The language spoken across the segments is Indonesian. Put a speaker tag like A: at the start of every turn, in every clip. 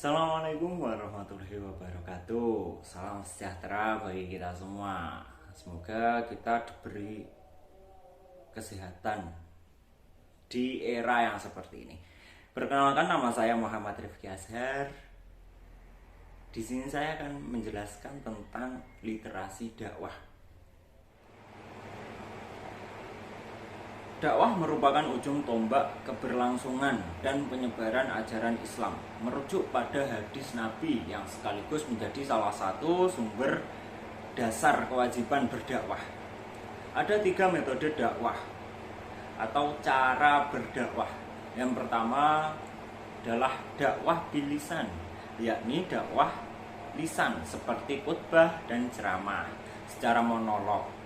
A: Assalamualaikum warahmatullahi wabarakatuh. Salam sejahtera bagi kita semua. Semoga kita diberi kesehatan di era yang seperti ini. Perkenalkan, nama saya Muhammad Rifki Azhar. Di sini saya akan menjelaskan tentang literasi dakwah. Dakwah merupakan ujung tombak keberlangsungan dan penyebaran ajaran Islam, merujuk pada hadis Nabi yang sekaligus menjadi salah satu sumber dasar kewajiban berdakwah. Ada 3 metode dakwah atau cara berdakwah. Yang pertama adalah dakwah bilisan, yakni dakwah lisan seperti khutbah dan ceramah secara monolog.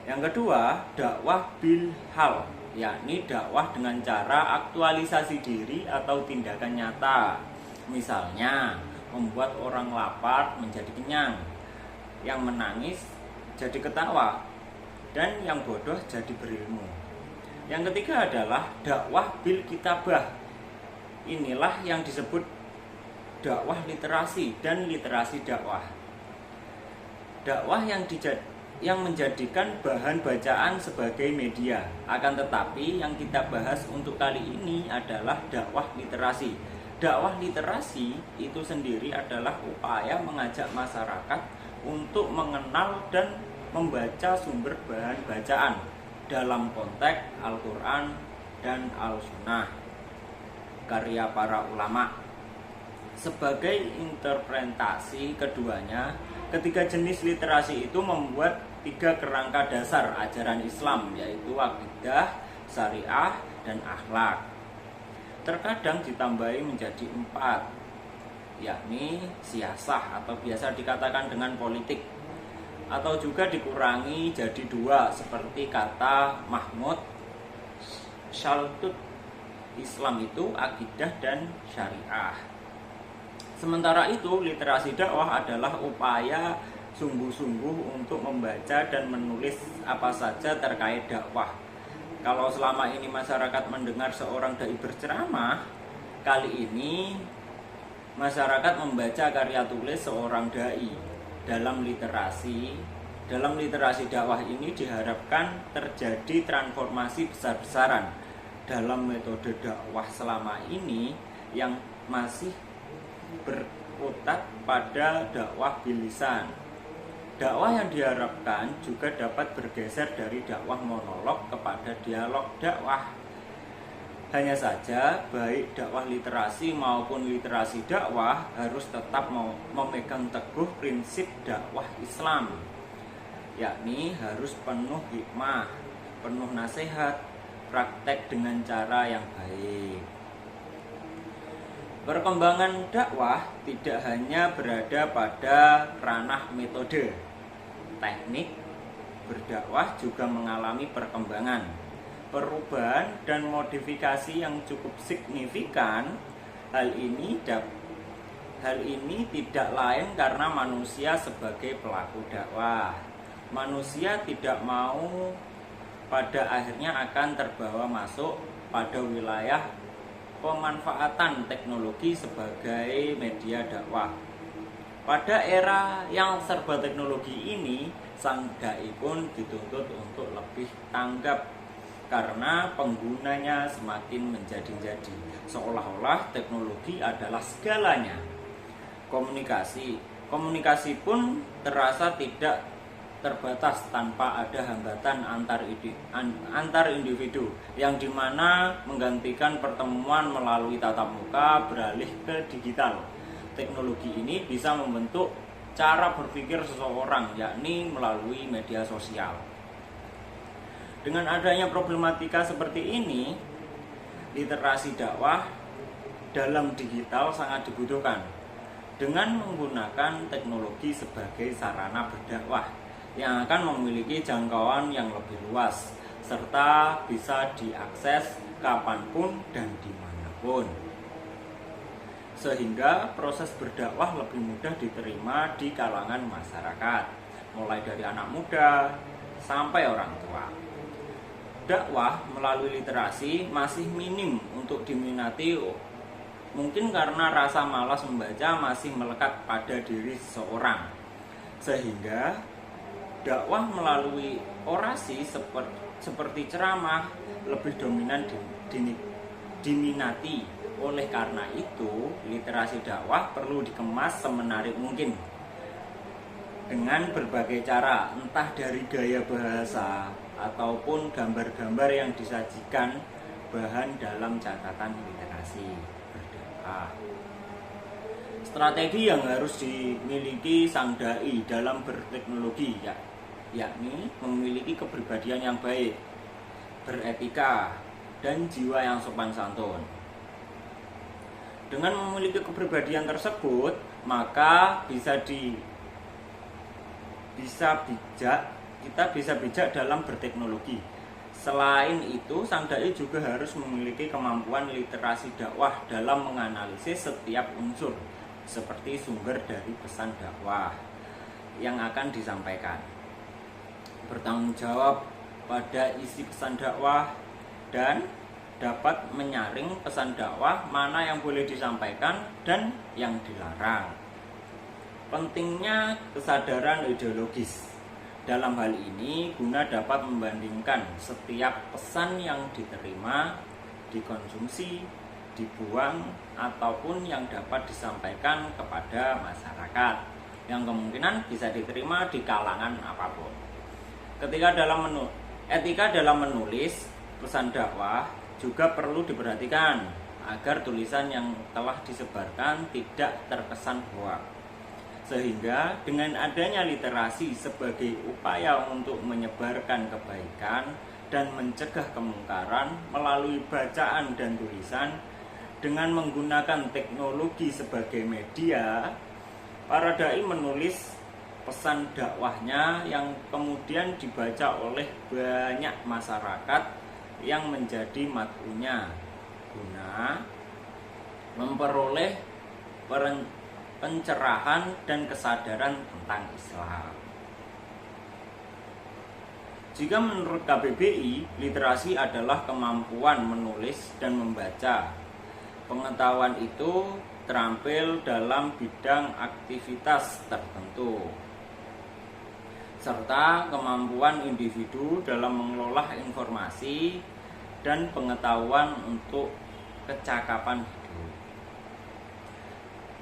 A: Yang kedua, dakwah bil hal, yakni dakwah dengan cara aktualisasi diri atau tindakan nyata. Misalnya, membuat orang lapar menjadi kenyang, yang menangis jadi ketawa, dan yang bodoh jadi berilmu. Yang ketiga adalah dakwah bil kitabah. Inilah yang disebut dakwah literasi dan literasi dakwah. Dakwah yang menjadikan bahan bacaan sebagai media. Akan tetapi yang kita bahas untuk kali ini adalah dakwah literasi. Dakwah literasi itu sendiri adalah upaya mengajak masyarakat untuk mengenal dan membaca sumber bahan bacaan dalam konteks Al-Quran dan Al-Sunnah karya para ulama. Sebagai interpretasi keduanya, ketiga jenis literasi itu membuat 3 kerangka dasar ajaran Islam, yaitu akidah, syariah, dan akhlak. Terkadang ditambahi menjadi 4, yakni siasah atau biasa dikatakan dengan politik, atau juga dikurangi jadi 2 seperti kata Mahmud Shaltut. Islam itu akidah dan syariah. Sementara itu, literasi dakwah adalah upaya sungguh-sungguh untuk membaca dan menulis apa saja terkait dakwah. Kalau selama ini masyarakat mendengar seorang dai berceramah, kali ini masyarakat membaca karya tulis seorang dai. Dalam literasi dakwah ini diharapkan terjadi transformasi besar-besaran dalam metode dakwah selama ini yang masih berkutat pada dakwah bilisan. Dakwah yang diharapkan juga dapat bergeser dari dakwah monolog kepada dialog dakwah. Hanya saja, baik dakwah literasi maupun literasi dakwah harus tetap memegang teguh prinsip dakwah Islam, yakni harus penuh hikmah, penuh nasihat, praktek dengan cara yang baik. Perkembangan dakwah tidak hanya berada pada ranah metode. Teknik berdakwah juga mengalami perkembangan, perubahan dan modifikasi yang cukup signifikan. Hal ini tidak lain karena manusia sebagai pelaku dakwah. Manusia tidak mau pada akhirnya akan terbawa masuk pada wilayah pemanfaatan teknologi sebagai media dakwah. Pada era yang serba teknologi ini, sang dai pun dituntut untuk lebih tanggap karena penggunanya semakin menjadi-jadi, seolah-olah teknologi adalah segalanya. Komunikasi pun terasa tidak terbatas tanpa ada hambatan antar individu, yang dimana menggantikan pertemuan melalui tatap muka beralih ke digital. Teknologi ini bisa membentuk cara berpikir seseorang, yakni melalui media sosial. Dengan adanya problematika seperti ini, literasi dakwah dalam digital sangat dibutuhkan. Dengan menggunakan teknologi sebagai sarana berdakwah yang akan memiliki jangkauan yang lebih luas, serta bisa diakses kapanpun dan dimanapun, sehingga proses berdakwah lebih mudah diterima di kalangan masyarakat, mulai dari anak muda sampai orang tua. Dakwah melalui literasi masih minim untuk diminati Mungkin karena rasa malas membaca masih melekat pada diri seseorang, sehingga dakwah melalui orasi seperti ceramah lebih dominan diminati. Oleh karena itu, literasi dakwah perlu dikemas semenarik mungkin dengan berbagai cara, entah dari gaya bahasa ataupun gambar-gambar yang disajikan bahan dalam catatan literasi berdakwah. Strategi yang harus dimiliki sang dai dalam berteknologi yakni memiliki kepribadian yang baik, beretika, dan jiwa yang sopan santun. Dengan memiliki kepribadian tersebut, maka kita bisa bijak dalam berteknologi. Selain itu, sang dai juga harus memiliki kemampuan literasi dakwah dalam menganalisis setiap unsur, seperti sumber dari pesan dakwah yang akan disampaikan, bertanggung jawab pada isi pesan dakwah, dan dapat menyaring pesan dakwah mana yang boleh disampaikan dan yang dilarang. Pentingnya kesadaran ideologis dalam hal ini guna dapat membandingkan setiap pesan yang diterima, dikonsumsi, dibuang, ataupun yang dapat disampaikan kepada masyarakat yang kemungkinan bisa diterima di kalangan apapun. Etika dalam menulis pesan dakwah juga perlu diperhatikan agar tulisan yang telah disebarkan tidak terkesan hoaks. Sehingga dengan adanya literasi sebagai upaya untuk menyebarkan kebaikan dan mencegah kemungkaran melalui bacaan dan tulisan dengan menggunakan teknologi sebagai media, para dai menulis pesan dakwahnya yang kemudian dibaca oleh banyak masyarakat yang menjadi mad'unya guna memperoleh pencerahan dan kesadaran tentang Islam. Jika menurut KBBI, literasi adalah kemampuan menulis dan membaca. Pengetahuan itu terampil dalam bidang aktivitas tertentu, serta kemampuan individu dalam mengelola informasi dan pengetahuan untuk kecakapan hidup.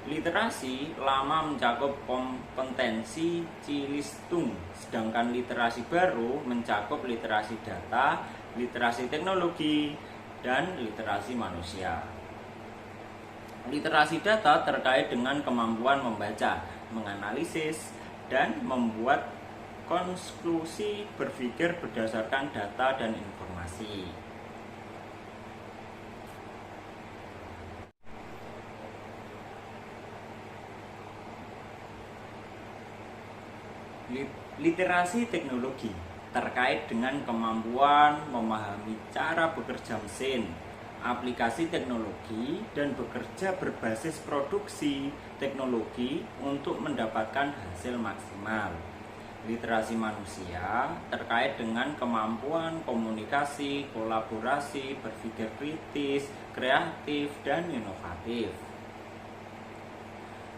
A: Literasi lama mencakup kompetensi cilistung, sedangkan literasi baru mencakup literasi data, literasi teknologi, dan literasi manusia. Literasi data terkait dengan kemampuan membaca, menganalisis, dan membuat konklusi berpikir berdasarkan data dan informasi. Literasi teknologi terkait dengan kemampuan memahami cara bekerja mesin, aplikasi teknologi, dan bekerja berbasis produksi teknologi untuk mendapatkan hasil maksimal. Literasi manusia terkait dengan kemampuan komunikasi, kolaborasi, berpikir kritis, kreatif, dan inovatif.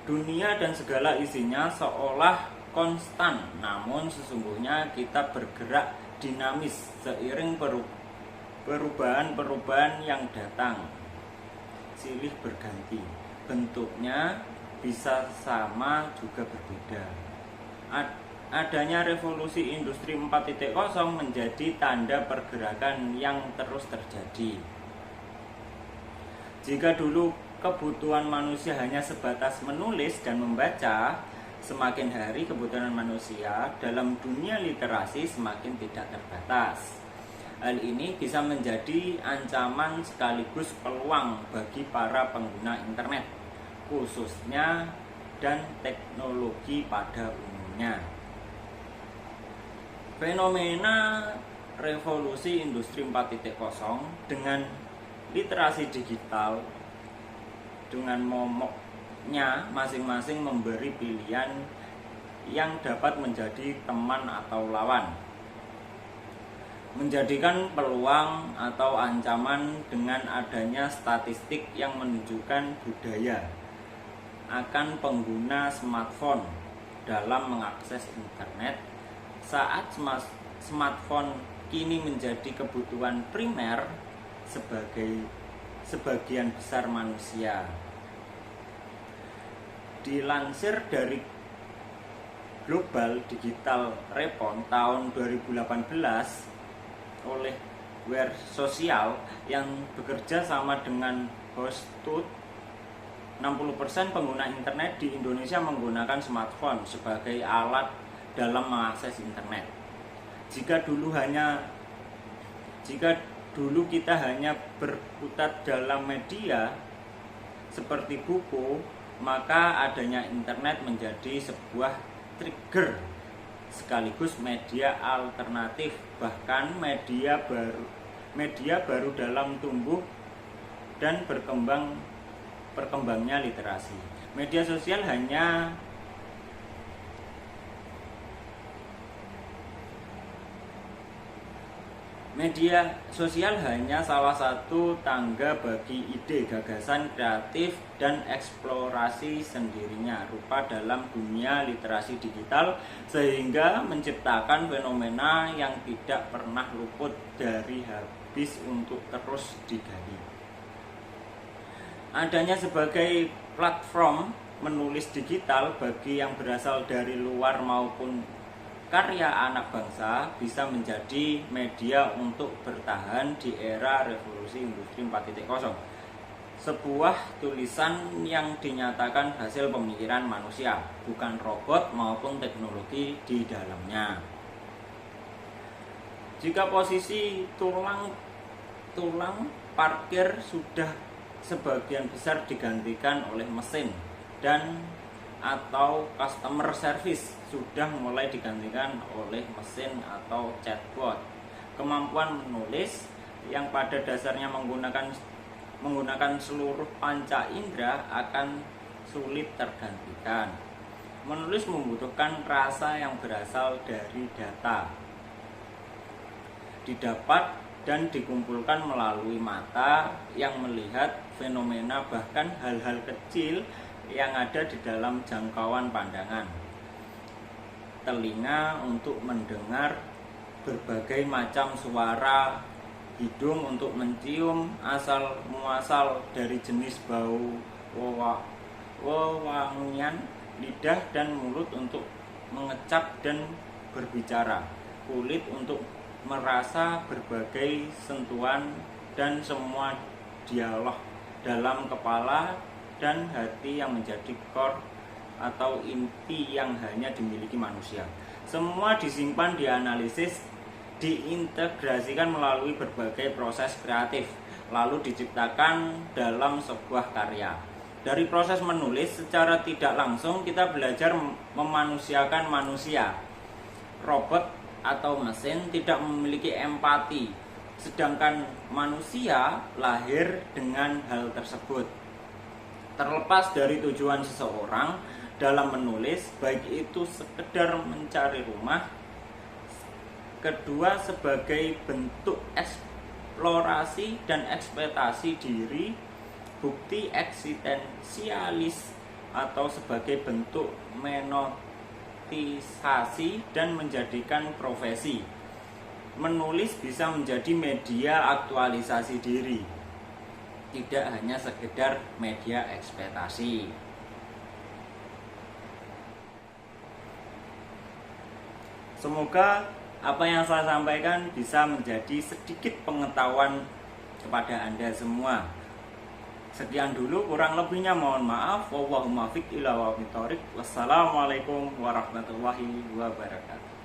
A: Dunia dan segala isinya seolah konstan, namun sesungguhnya kita bergerak dinamis seiring perubahan-perubahan yang datang silih berganti. Bentuknya bisa sama juga berbeda. Adanya revolusi industri 4.0 menjadi tanda pergerakan yang terus terjadi. Jika dulu kebutuhan manusia hanya sebatas menulis dan membaca, semakin hari kebutuhan manusia dalam dunia literasi semakin tidak terbatas. Hal ini bisa menjadi ancaman sekaligus peluang bagi para pengguna internet, khususnya dan teknologi pada umumnya. Fenomena revolusi industri 4.0 dengan literasi digital dengan momoknya masing-masing memberi pilihan yang dapat menjadi teman atau lawan. menjadikan peluang atau ancaman dengan adanya statistik yang menunjukkan budaya akan pengguna smartphone dalam mengakses internet saat smartphone kini menjadi kebutuhan primer sebagai sebagian besar manusia. Dilansir dari Global Digital Report tahun 2018 oleh Wear Social yang bekerja sama dengan Hostut, 60% pengguna internet di Indonesia menggunakan smartphone sebagai alat dalam mengakses internet. Jika dulu kita hanya berkutat dalam media seperti buku, maka adanya internet menjadi sebuah trigger sekaligus media alternatif, bahkan media baru dalam tumbuh dan berkembangnya literasi. Media sosial hanya salah satu tangga bagi ide, gagasan kreatif, dan eksplorasi sendirinya rupa dalam dunia literasi digital, sehingga menciptakan fenomena yang tidak pernah luput dari habis untuk terus digali. Adanya sebagai platform menulis digital bagi yang berasal dari luar maupun karya anak bangsa bisa menjadi media untuk bertahan di era revolusi industri 4.0. Sebuah tulisan yang dinyatakan hasil pemikiran manusia, bukan robot maupun teknologi di dalamnya. Jika posisi tulang parkir sudah sebagian besar digantikan oleh mesin dan atau customer service sudah mulai digantikan oleh mesin atau chatbot, kemampuan menulis yang pada dasarnya menggunakan seluruh panca indera akan sulit tergantikan. Menulis membutuhkan rasa yang berasal dari data, didapat dan dikumpulkan melalui mata yang melihat fenomena, bahkan hal-hal kecil yang ada di dalam jangkauan pandangan, telinga untuk mendengar berbagai macam suara, hidung untuk mencium asal muasal dari jenis bau, wewangian, lidah dan mulut untuk mengecap dan berbicara, kulit untuk merasa berbagai sentuhan, dan semua dialog dalam kepala dan hati yang menjadi core atau inti yang hanya dimiliki manusia. Semua disimpan, dianalisis, diintegrasikan melalui berbagai proses kreatif, lalu diciptakan dalam sebuah karya. Dari proses menulis secara tidak langsung kita belajar memanusiakan manusia. Robot atau mesin tidak memiliki empati, sedangkan manusia lahir dengan hal tersebut. Terlepas dari tujuan seseorang dalam menulis, baik itu sekedar mencari rumah, kedua sebagai bentuk eksplorasi dan ekspektasi diri, bukti eksistensialis, atau sebagai bentuk monetisasi dan menjadikan profesi. Menulis bisa menjadi media aktualisasi diri, tidak hanya sekedar media ekspektasi. Semoga apa yang saya sampaikan bisa menjadi sedikit pengetahuan kepada Anda semua. Sekian dulu, kurang lebihnya mohon maaf. Wassalamualaikum warahmatullahi wabarakatuh.